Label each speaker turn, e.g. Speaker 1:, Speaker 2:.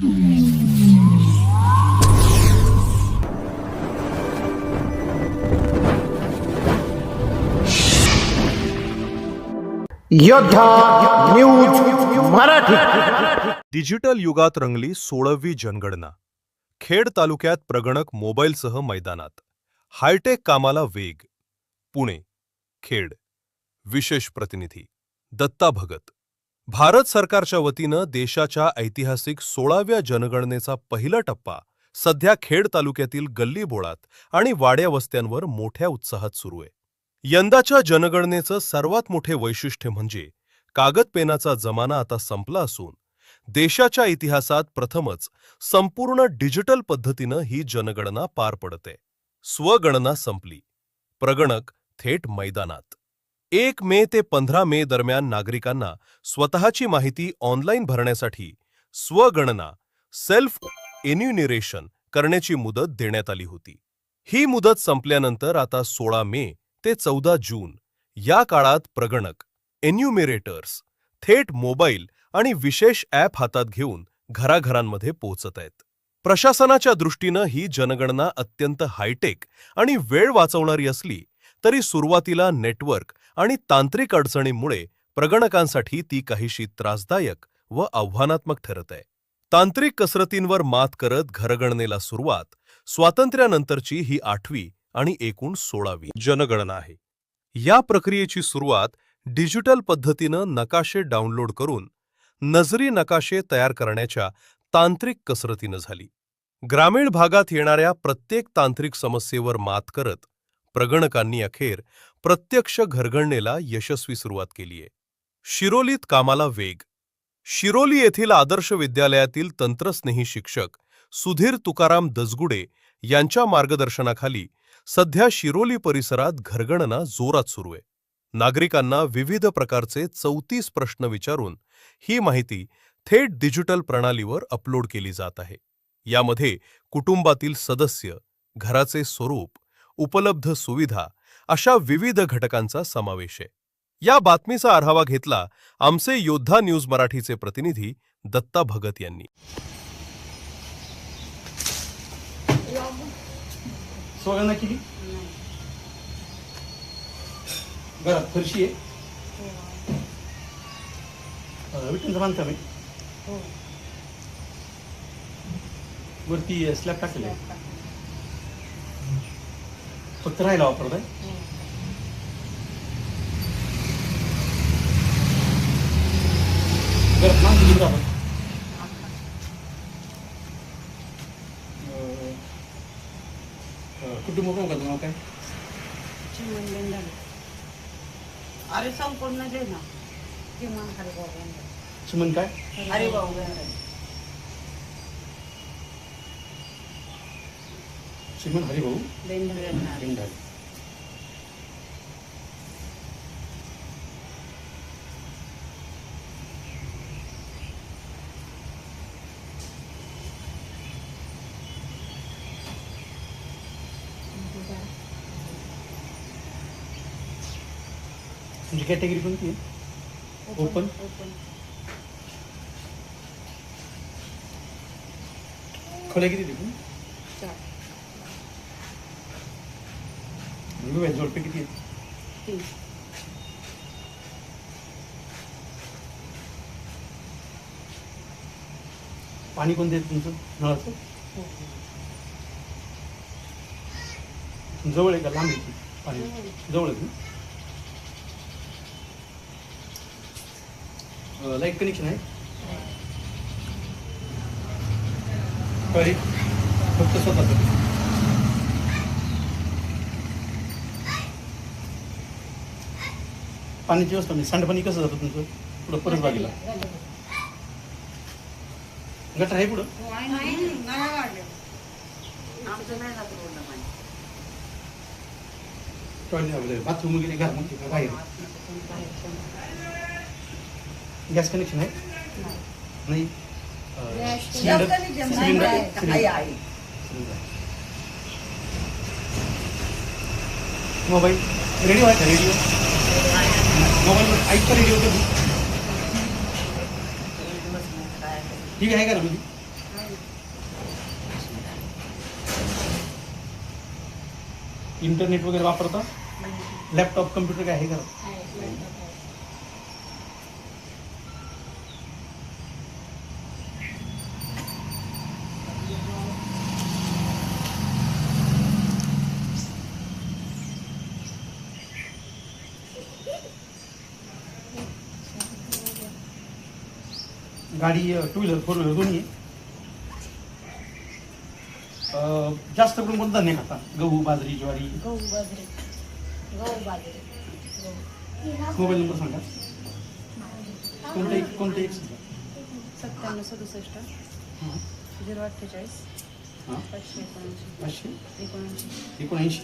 Speaker 1: योद्धा news Marathi.
Speaker 2: Digital युगात रंगली 16वी जनगणना. खेड तालुक्यात प्रगणक मोबाईलसह मैदानात. हायटेक कामाला वेग. पुणे, खेड. विशेष प्रतिनिधी दत्ता भगत. भारत सरकारच्या वतीनं देशाच्या ऐतिहासिक 16व्या जनगणनेचा पहिला टप्पा सध्या खेड तालुक्यातील गल्लीबोळात आणि वाड्या वस्त्यांवर मोठ्या उत्साहात सुरू आहे. यंदाच्या जनगणनेचं सर्वात मोठे वैशिष्ट्य म्हणजे कागद पेनाचा जमाना आता संपला असून देशाच्या इतिहासात प्रथमच संपूर्ण डिजिटल पद्धतीनं ही जनगणना पार पडते. स्वगणना संपली. प्रगणक थेट मैदानात. 1 मे ते 15 मे दरम्यान नागरिकांना स्वतःची माहिती ऑनलाईन भरण्यासाठी स्वगणना सेल्फ एन्युमरेशन करण्याची मुदत देण्यात आली होती. ही मुदत संपल्यानंतर आता 16 मे ते 14 जून या काळात प्रगणक एन्युमरेटर्स थेट मोबाईल आणि विशेष ॲप हातात घेऊन घराघरांमध्ये पोहोचत आहेत. प्रशासनाच्या दृष्टीनं ही जनगणना अत्यंत हायटेक आणि वेळ वाचवणारी असली तरी सुरुवातीला नेटवर्क आणि तांत्रिक अडचणींमुळे प्रगणकांसाठी ती काहीशी त्रासदायक व आव्हानात्मक ठरत आहे. तांत्रिक कसरतींवर मात करत घरगणनेला सुरुवात स्वातंत्र्यानंतरची ही 8वी आणि एकूण 16वी जनगणना आहे. या प्रक्रियेची सुरुवात डिजिटल पद्धतीनं नकाशे डाउनलोड करून नजरी नकाशे तयार करण्याच्या तांत्रिक कसरतीनं झाली. ग्रामीण भागात येणाऱ्या प्रत्येक तांत्रिक समस्येवर मात करत प्रगणकांनी अखेर प्रत्यक्ष घरगणनेला यशस्वी सुरुवात केली आहे. शिरोलीत कामाला वेग. शिरोली येथील आदर्श विद्यालयातील तंत्रस्नेही शिक्षक सुधीर तुकाराम दसगुडे यांच्या मार्गदर्शनाखाली सध्या शिरोली परिसरात घरगणना जोरात सुरू आहे. नागरिकांना विविध प्रकारचे 34 प्रश्न विचारून ही माहिती थेट डिजिटल प्रणालीवर अपलोड केली जात आहे. यामध्ये कुटुंबातील सदस्य, घराचे स्वरूप, उपलब्ध सुविधा अशा विविध घटकांचा समावेश आहे. या बातमीचा आढावा घेतला आमचे योद्धा न्यूज मराठीचे प्रतिनिधी दत्ता भगत यांनी.
Speaker 3: स्वगणना केली? घरात फरशी आहे? विटांचं बांधकाम आहे? वरती स्लॅब टाकलेला आहे? फक्त राहायला वापरत आहे? घरात माणसं किती राहतात? कुटुंब कोण नाव काय?
Speaker 4: अरे संपूर्ण दे ना.
Speaker 3: सुमन काय?
Speaker 4: अरे भाऊ
Speaker 3: श्रीमन हरिभाऊ
Speaker 4: बेंधारे.
Speaker 3: बेंधारे. तुमची कॅटेगरी कोणती आहे? ओपन. खोल्या किती देखील? जोडपे किती आहेत? पाणी कोणतं आहे तुमचं नळाचं? जवळ आहे का लांब आहे? पाणी जवळ आहे. लाईट कनेक्शन आहे? फक्त स्वतःच. पाण्याची व्यवस्था म्हणजे सांडपाणी कसं जातं तुमचं पुढं परत बागेला? गटर आहे पुढं? टॉयलेट बाथरूम वगैरे घरामध्ये बाहेर? गॅस कनेक्शन आहे? नाही. मोबाईल रेडिओ आहे का? रेडिओ मोबाईल ऐकता रेडिओ कधी ठीक आहे का ना? म्हणजे इंटरनेट वगैरे वापरता? लॅपटॉप कम्प्युटर काय आहे का? गाडी टू व्हीलर फोर व्हीलर दोन्ही आहे. जास्त करून कोणतं धान्य खाता? गहू, बाजरी, ज्वारी.
Speaker 4: गहू बाजरी.
Speaker 3: मोबाईल नंबर सांगा. कोणते एक सांगा.
Speaker 4: 9767
Speaker 3: हां
Speaker 4: 048
Speaker 3: हां
Speaker 4: 579
Speaker 3: 579
Speaker 4: 79.
Speaker 3: 79.